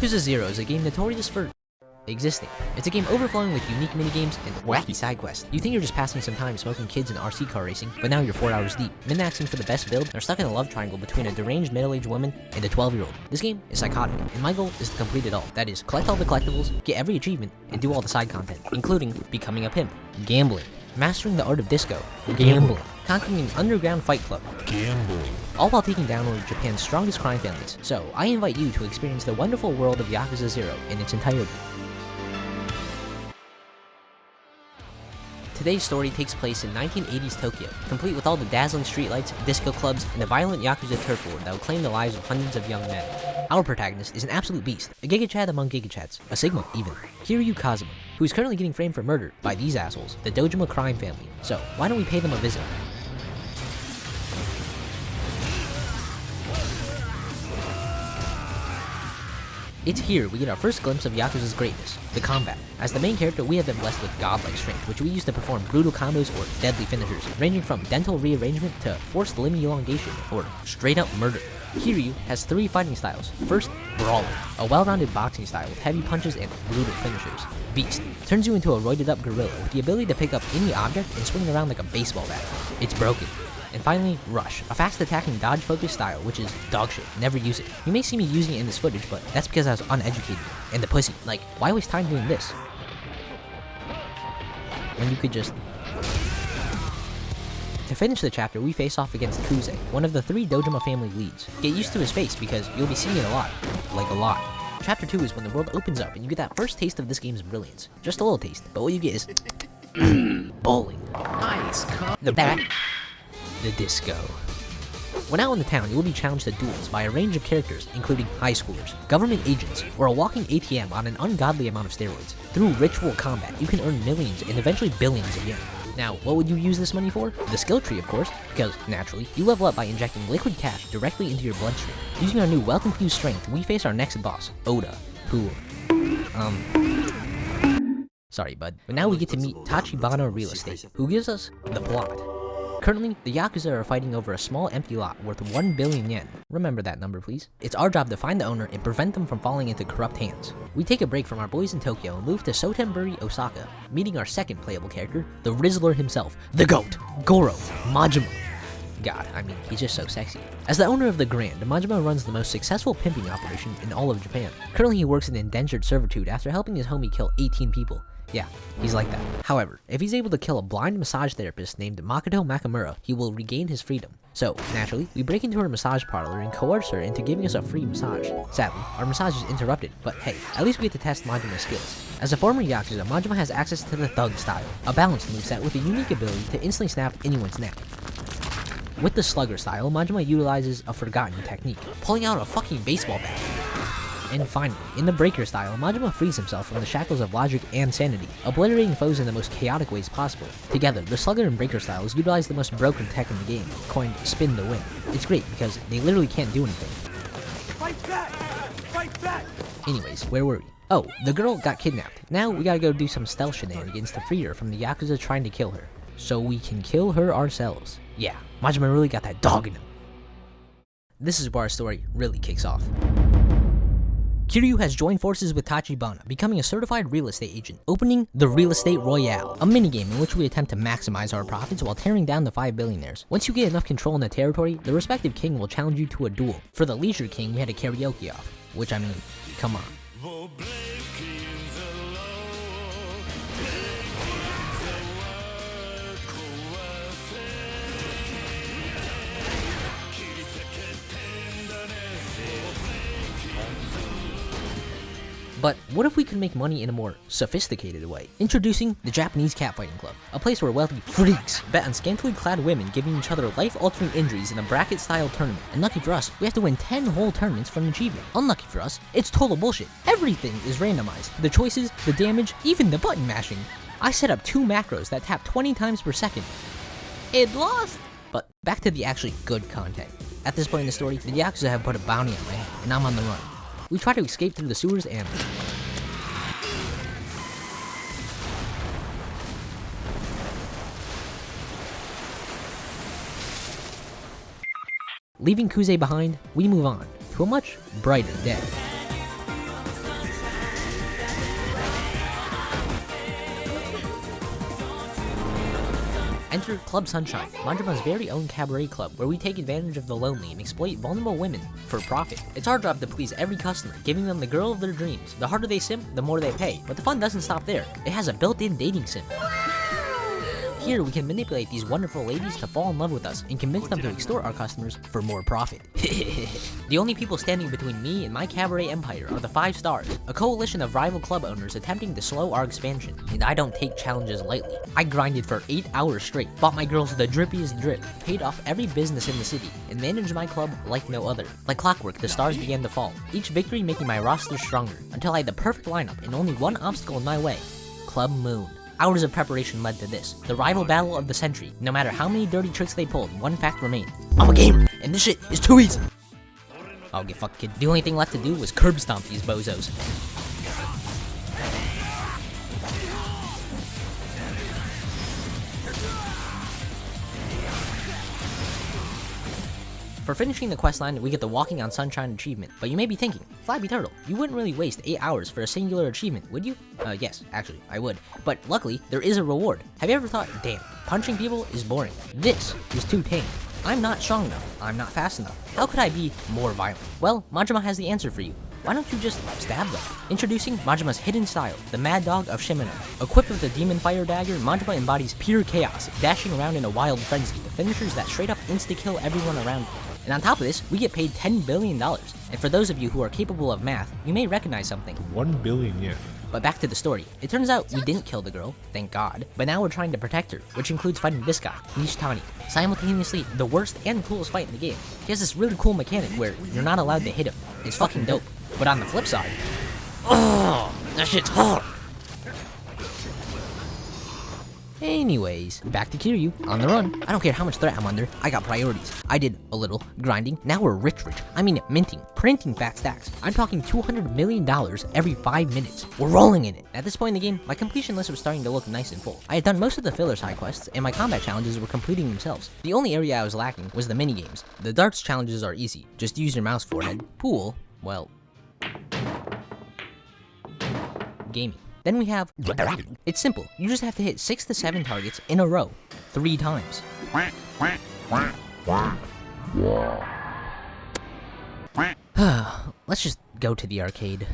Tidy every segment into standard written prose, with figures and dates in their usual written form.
Yakuza 0 is a game notorious for existing. It's a game overflowing with unique minigames and wacky side quests. You think you're just passing some time smoking kids and RC car racing, but now you're 4 hours deep, min-maxing for the best build, and are stuck in a love triangle between a deranged middle-aged woman and a 12-year-old. This game is psychotic, and my goal is to complete it all. That is, collect all the collectibles, get every achievement, and do all the side content, including becoming a pimp, gambling, mastering the art of disco, gambling, conquering an underground fight club, gambling, all while taking down one of Japan's strongest crime families. So, I invite you to experience the wonderful world of Yakuza 0 in its entirety. Today's story takes place in 1980s Tokyo, complete with all the dazzling streetlights, disco clubs, and a violent Yakuza turf war that will claim the lives of hundreds of young men. Our protagonist is an absolute beast, a gigachad among gigachads, a sigma even, Kiryu Kazuma, who is currently getting framed for murder by these assholes, the Dojima crime family. So, why don't we pay them a visit? It's here we get our first glimpse of Yakuza's greatness, the combat. As the main character, we have been blessed with godlike strength, which we use to perform brutal combos or deadly finishers, ranging from dental rearrangement to forced limb elongation or straight up murder. Kiryu has 3 fighting styles. First, Brawler, a well-rounded boxing style with heavy punches and brutal finishers. Beast, turns you into a roided up gorilla with the ability to pick up any object and swing it around like a baseball bat. It's broken. And finally, Rush, a fast-attacking dodge-focused style, which is dog shit. Never use it. You may see me using it in this footage, but that's because I was uneducated. And the pussy. Like, why waste time doing this? When you could just... To finish the chapter, we face off against Kuze, one of the 3 Dojima family leads. Get used to his face because you'll be seeing it a lot. Like a lot. Chapter 2 is when the world opens up and you get that first taste of this game's brilliance. Just a little taste, but what you get is... bowling. Nice. The bat. The disco. When out in the town, you will be challenged to duels by a range of characters, including high schoolers, government agents, or a walking ATM on an ungodly amount of steroids. Through ritual combat, you can earn millions and eventually billions of yen. Now, what would you use this money for? The skill tree, of course, because, naturally, you level up by injecting liquid cash directly into your bloodstream. Using our new well-confused strength, we face our next boss, Oda, who... Sorry, bud. But now we get to meet Tachibana Real Estate, who gives us the plot. Currently, the Yakuza are fighting over a small empty lot worth 1 billion yen. Remember that number, please. It's our job to find the owner and prevent them from falling into corrupt hands. We take a break from our boys in Tokyo and move to Sotenburi, Osaka, meeting our second playable character, the Rizzler himself, the GOAT, Goro Majima. God, I mean, he's just so sexy. As the owner of the Grand, Majima runs the most successful pimping operation in all of Japan. Currently, he works in indentured servitude after helping his homie kill 18 people. Yeah, he's like that. However, if he's able to kill a blind massage therapist named Makoto Nakamura, he will regain his freedom. So, naturally, we break into her massage parlor and coerce her into giving us a free massage. Sadly, our massage is interrupted, but hey, at least we get to test Majima's skills. As a former Yakuza, Majima has access to the Thug style, a balanced moveset with a unique ability to instantly snap anyone's neck. With the Slugger style, Majima utilizes a forgotten technique, pulling out a fucking baseball bat. And finally, in the Breaker style, Majima frees himself from the shackles of logic and sanity, obliterating foes in the most chaotic ways possible. Together, the Slugger and Breaker styles utilize the most broken tech in the game, coined Spin to Win. It's great because they literally can't do anything. Fight back! Fight back! Anyways, where were we? Oh, the girl got kidnapped. Now we gotta go do some stealth shenanigans to free her from the Yakuza trying to kill her. So we can kill her ourselves. Yeah, Majima really got that dog in him. This is where our story really kicks off. Kiryu has joined forces with Tachibana, becoming a certified real estate agent, opening the Real Estate Royale, a minigame in which we attempt to maximize our profits while tearing down the 5 billionaires. Once you get enough control in the territory, the respective king will challenge you to a duel. For the Leisure King, we had a karaoke off, which I mean, come on. But what if we could make money in a more sophisticated way? Introducing the Japanese Catfighting Club, a place where wealthy freaks bet on scantily clad women giving each other life-altering injuries in a bracket-style tournament. And lucky for us, we have to win 10 whole tournaments for an achievement. Unlucky for us, it's total bullshit. Everything is randomized. The choices, the damage, even the button mashing. I set up 2 macros that tap 20 times per second. It lost! But back to the actually good content. At this point in the story, the Yakuza have put a bounty on my head, and I'm on the run. We try to escape through the sewers and... Leaving Kuze behind, we move on to a much brighter day. Enter Club Sunshine, Majama's very own cabaret club where we take advantage of the lonely and exploit vulnerable women for profit. It's our job to please every customer, giving them the girl of their dreams. The harder they simp, the more they pay. But the fun doesn't stop there. It has a built-in dating sim. Here, we can manipulate these wonderful ladies to fall in love with us and convince them to extort our customers for more profit. The only people standing between me and my cabaret empire are the 5 Stars, a coalition of rival club owners attempting to slow our expansion. And I don't take challenges lightly. I grinded for 8 hours straight, bought my girls the drippiest drip, paid off every business in the city, and managed my club like no other. Like clockwork, the stars began to fall, each victory making my roster stronger, until I had the perfect lineup and only one obstacle in my way: Club Moon. Hours of preparation led to this, the rival battle of the century. No matter how many dirty tricks they pulled, one fact remained: I'm a gamer, and this shit is too easy. I'll get fucked, kid. The only thing left to do was curb stomp these bozos. For finishing the questline, we get the Walking on Sunshine achievement, but you may be thinking, Flabby Turtle, you wouldn't really waste 8 hours for a singular achievement, would you? Yes, actually, I would. But luckily, there is a reward. Have you ever thought, damn, punching people is boring. This is too tame. I'm not strong enough. I'm not fast enough. How could I be more violent? Well, Majima has the answer for you. Why don't you just stab them? Introducing Majima's hidden style, the Mad Dog of Shimano. Equipped with a Demon Fire Dagger, Majima embodies pure chaos, dashing around in a wild frenzy, the finishers that straight up insta-kill everyone around him. And on top of this, we get paid $10 billion. And for those of you who are capable of math, you may recognize something. 1 billion yen. But back to the story. It turns out we didn't kill the girl, thank God, but now we're trying to protect her, which includes fighting this guy, Nishitani. Simultaneously, the worst and coolest fight in the game. He has this really cool mechanic where you're not allowed to hit him. It's fucking dope. But on the flip side, oh, that shit's hard. Anyways, back to Kiryu, on the run. I don't care how much threat I'm under, I got priorities. I did a little grinding, now we're rich. I mean minting, printing fat stacks. I'm talking $200 million every 5 minutes. We're rolling in it. At this point in the game, my completion list was starting to look nice and full. I had done most of the filler side quests, and my combat challenges were completing themselves. The only area I was lacking was the minigames. The darts challenges are easy, just use your mouse forehead. Pool, well, gaming. Then we have it's simple. You just have to hit 6 to 7 targets in a row, 3 times. Let's just go to the arcade.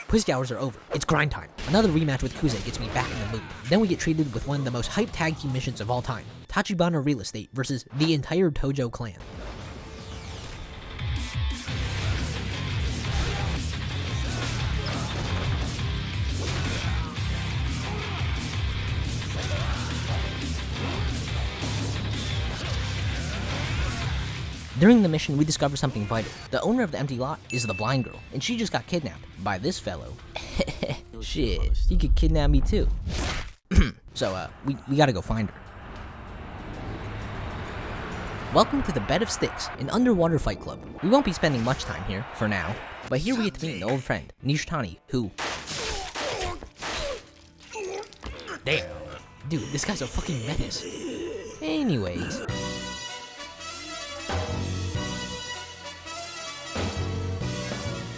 Pussy hours are over. It's grind time. Another rematch with Kuze gets me back in the mood. Then we get treated with one of the most hyped tag team missions of all time. Tachibana Real Estate versus the entire Tojo clan. During the mission, we discover something vital. The owner of the empty lot is the blind girl, and she just got kidnapped by this fellow. Shit, he could kidnap me too. So, we gotta go find her. Welcome to the Bed of Sticks, an underwater fight club. We won't be spending much time here, for now, but here we get to meet an old friend, Nishitani, who... Damn, dude, this guy's a fucking menace. Anyways...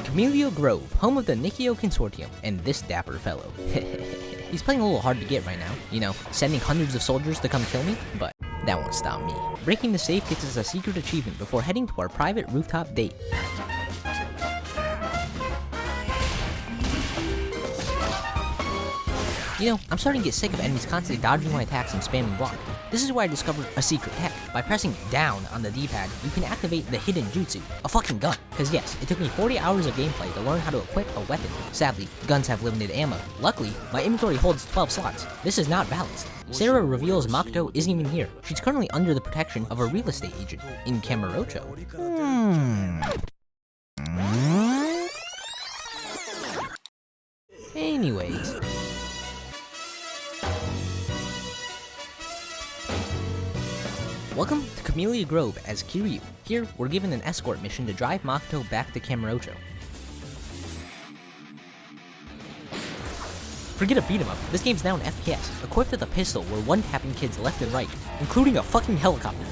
Camellia Grove, home of the Nikio Consortium, and this dapper fellow. He's playing a little hard to get right now, you know, sending hundreds of soldiers to come kill me, but that won't stop me. Breaking the safe gets us a secret achievement before heading to our private rooftop date. You know, I'm starting to get sick of enemies constantly dodging my attacks and spamming block. This is where I discovered a secret tech. By pressing down on the D-pad, you can activate the hidden jutsu, a fucking gun. Cause yes, it took me 40 hours of gameplay to learn how to equip a weapon. Sadly, guns have limited ammo. Luckily, my inventory holds 12 slots. This is not balanced. Sarah reveals Makoto isn't even here. She's currently under the protection of a real estate agent in Kamurocho. Anyways. Welcome to Camellia Grove as Kiryu. Here, we're given an escort mission to drive Makoto back to Kamurocho. Forget a beat 'em up, this game's now an FPS, equipped with a pistol we're one-tapping kids left and right, including a fucking helicopter.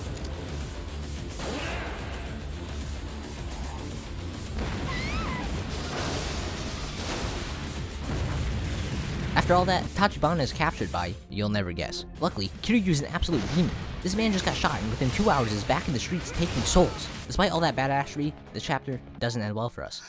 After all that, Tachibana is captured by, you'll never guess. Luckily, Kiryu's an absolute demon. This man just got shot and within 2 hours is back in the streets taking souls. Despite all that badassery, the chapter doesn't end well for us.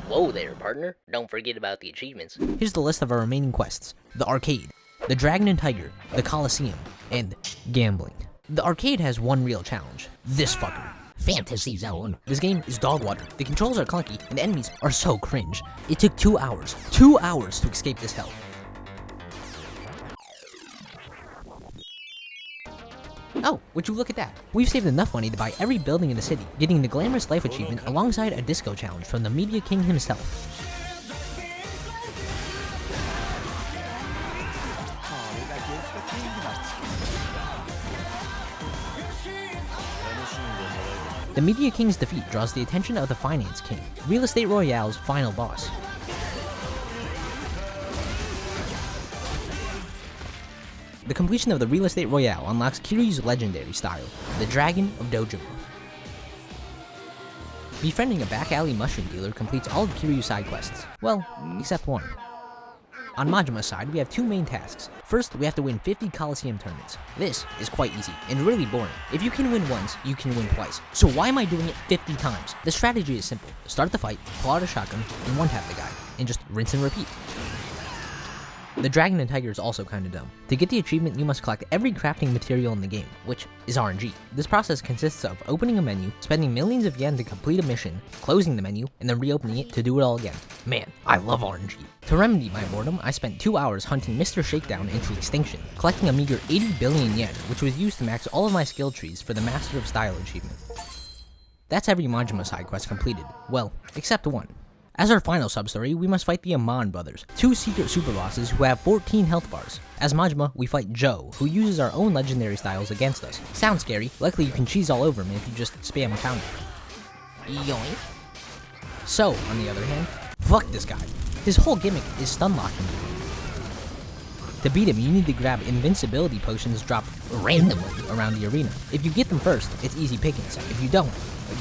Whoa there, partner. Don't forget about the achievements. Here's the list of our remaining quests. The Arcade, the Dragon and Tiger, the Coliseum, and Gambling. The Arcade has one real challenge. This fucker. Fantasy Zone. This game is dog water. The controls are clunky, and the enemies are so cringe. It took 2 hours. 2 hours to escape this hell. Oh, would you look at that? We've saved enough money to buy every building in the city, getting the Glamorous Life achievement alongside a disco challenge from the Media King himself. The Media King's defeat draws the attention of the Finance King, Real Estate Royale's final boss. The completion of the Real Estate Royale unlocks Kiryu's legendary style, the Dragon of Dojima. Befriending a back alley mushroom dealer completes all of Kiryu's side quests. Well, except one. On Majima's side, we have two main tasks. First, we have to win 50 Coliseum tournaments. This is quite easy, and really boring. If you can win once, you can win twice. So why am I doing it 50 times? The strategy is simple. Start the fight, pull out a shotgun, and one-tap the guy, and just rinse and repeat. The Dragon and Tiger is also kinda dumb. To get the achievement, you must collect every crafting material in the game, which is RNG. This process consists of opening a menu, spending millions of yen to complete a mission, closing the menu, and then reopening it to do it all again. Man, I love RNG. To remedy my boredom, I spent 2 hours hunting Mr. Shakedown into extinction, collecting a meager 80 billion yen, which was used to max all of my skill trees for the Master of Style achievement. That's every Majima side quest completed. Well, except one. As our final sub-story, we must fight the Amon brothers, two secret super bosses who have 14 health bars. As Majima, we fight Joe, who uses our own legendary styles against us. Sounds scary, likely you can cheese all over him if you just spam a counter. Yoink. So, on the other hand, fuck this guy. His whole gimmick is stun locking. To beat him, you need to grab invincibility potions dropped randomly around the arena. If you get them first, it's easy pickings. If you don't,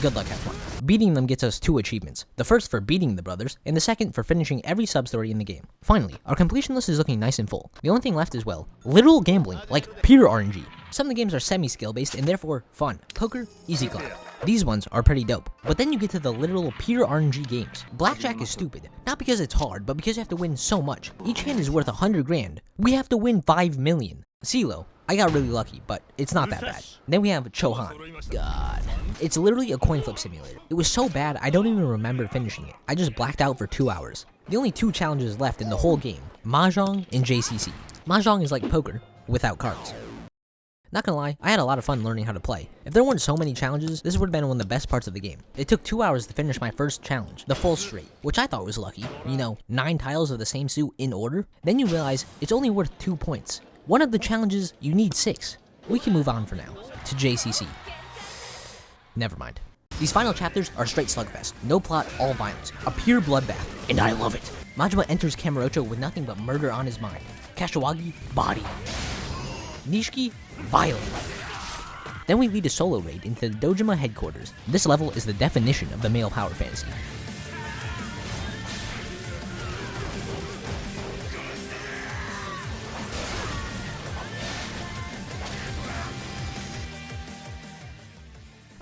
good luck, have fun. Beating them gets us 2 achievements. The first for beating the brothers, and the second for finishing every sub-story in the game. Finally, our completion list is looking nice and full. The only thing left is, well, literal gambling, like pure RNG. Some of the games are semi-skill based and therefore fun. Poker, easy clap. These ones are pretty dope. But then you get to the literal pure RNG games. Blackjack is stupid, not because it's hard, but because you have to win so much. Each hand is worth 100 grand. We have to win 5 million. CeeLo, I got really lucky, but it's not that bad. Then we have Chohan. God. It's literally a coin flip simulator. It was so bad, I don't even remember finishing it. I just blacked out for 2 hours. The only 2 challenges left in the whole game, Mahjong and JCC. Mahjong is like poker, without cards. Not gonna lie, I had a lot of fun learning how to play. If there weren't so many challenges, this would have been one of the best parts of the game. It took 2 hours to finish my first challenge, the full straight, which I thought was lucky. You know, 9 tiles of the same suit in order. Then you realize it's only worth 2 points. One of the challenges, you need 6. We can move on for now, to JCC. Never mind. These final chapters are straight slugfest. No plot, all violence. A pure bloodbath, and I love it. Majima enters Kamurocho with nothing but murder on his mind. Kashiwagi, body. Nishiki, violent. Then we lead a solo raid into the Dojima headquarters. This level is the definition of the male power fantasy.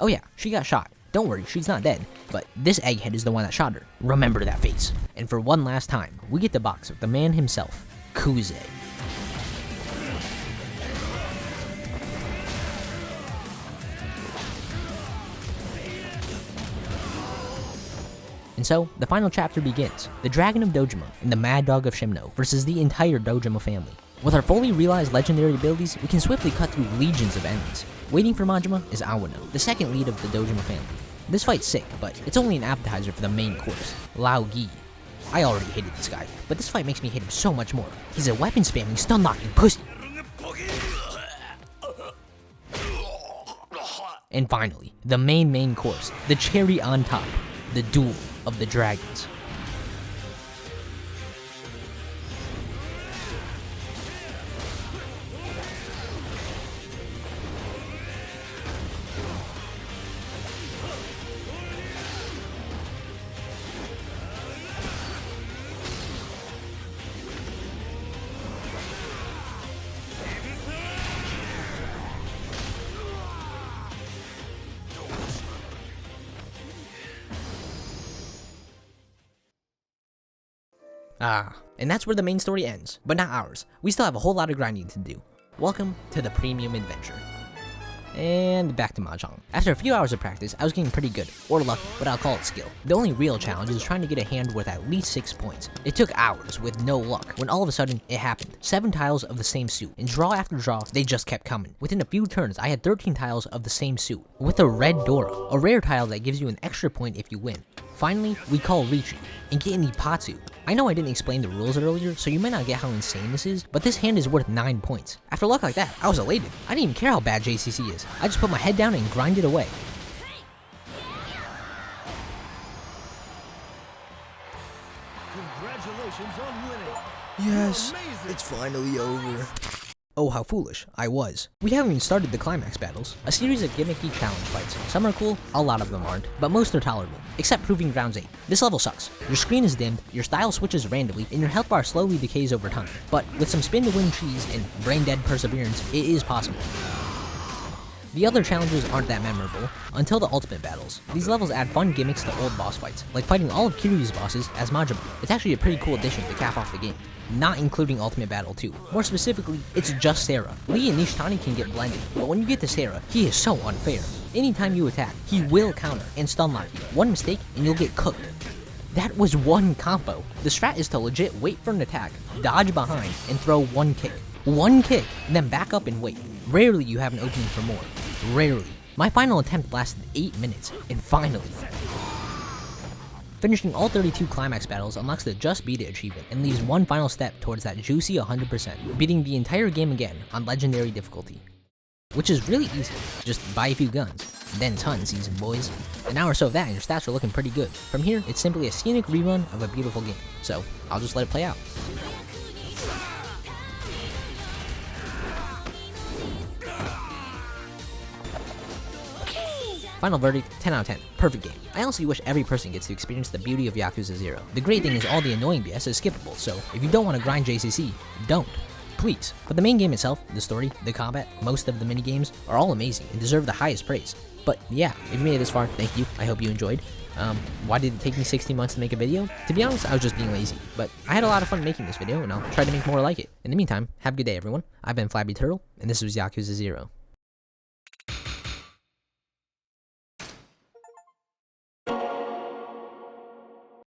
Oh yeah, she got shot. Don't worry, she's not dead, but this egghead is the one that shot her. Remember that face. And for one last time, we get to box with the man himself, Kuze. And so, the final chapter begins. The Dragon of Dojima and the Mad Dog of Shimno versus the entire Dojima family. With our fully realized legendary abilities, we can swiftly cut through legions of enemies. Waiting for Majima is Awano, the second lead of the Dojima family. This fight's sick, but it's only an appetizer for the main course, Lao Gi. I already hated this guy, but this fight makes me hate him so much more. He's a weapon spamming, stun locking pussy. And finally, the main course, the cherry on top, the Duel of the Dragons. And that's where the main story ends, but not ours. We still have a whole lot of grinding to do. Welcome to the premium adventure. And back to Mahjong. After a few hours of practice, I was getting pretty good, or lucky, but I'll call it skill. The only real challenge is trying to get a hand worth at least 6 points. It took hours with no luck, when all of a sudden, it happened. 7 tiles of the same suit, and draw after draw, they just kept coming. Within a few turns, I had 13 tiles of the same suit, with a red Dora, a rare tile that gives you an extra point if you win. Finally, we call Richi, and get an Ipatsu. I know I didn't explain the rules earlier, so you might not get how insane this is, but this hand is worth 9 points. After luck like that, I was elated. I didn't even care how bad JCC is. I just put my head down and grinded away. Congratulations on winning. Yes, it's finally over. Oh, how foolish I was. We haven't even started the climax battles. A series of gimmicky challenge fights. Some are cool, a lot of them aren't, but most are tolerable, except Proving Grounds 8. This level sucks. Your screen is dimmed, your style switches randomly, and your health bar slowly decays over time. But with some spin to win cheese and brain dead perseverance, it is possible. The other challenges aren't that memorable, until the ultimate battles. These levels add fun gimmicks to old boss fights, like fighting all of Kiryu's bosses as Majima. It's actually a pretty cool addition to cap off the game. Not including Ultimate Battle 2. More specifically, it's just Sarah. Lee and Nishtani can get blended, but when you get to Sarah, he is so unfair. Anytime you attack, he will counter and stun lock you. One mistake and you'll get cooked. That was one combo. The strat is to legit wait for an attack, dodge behind, and throw one kick. One kick, and then back up and wait. Rarely you have an opening for more. Rarely. My final attempt lasted 8 minutes, and finally. Finishing all 32 climax battles unlocks the Just Beat It achievement and leaves one final step towards that juicy 100%, beating the entire game again on legendary difficulty. Which is really easy, just buy a few guns, then ton season boys. An hour or so of that and your stats are looking pretty good. From here, it's simply a scenic rerun of a beautiful game, so I'll just let it play out. Final verdict, 10 out of 10. Perfect game. I honestly wish every person gets to experience the beauty of Yakuza 0. The great thing is all the annoying BS is skippable, so if you don't want to grind JCC, don't. Please. But the main game itself, the story, the combat, most of the minigames, are all amazing and deserve the highest praise. But yeah, if you made it this far, thank you. I hope you enjoyed. Why did it take me 16 months to make a video? To be honest, I was just being lazy. But I had a lot of fun making this video, and I'll try to make more like it. In the meantime, have a good day, everyone. I've been Flabby Turtle, and this was Yakuza 0.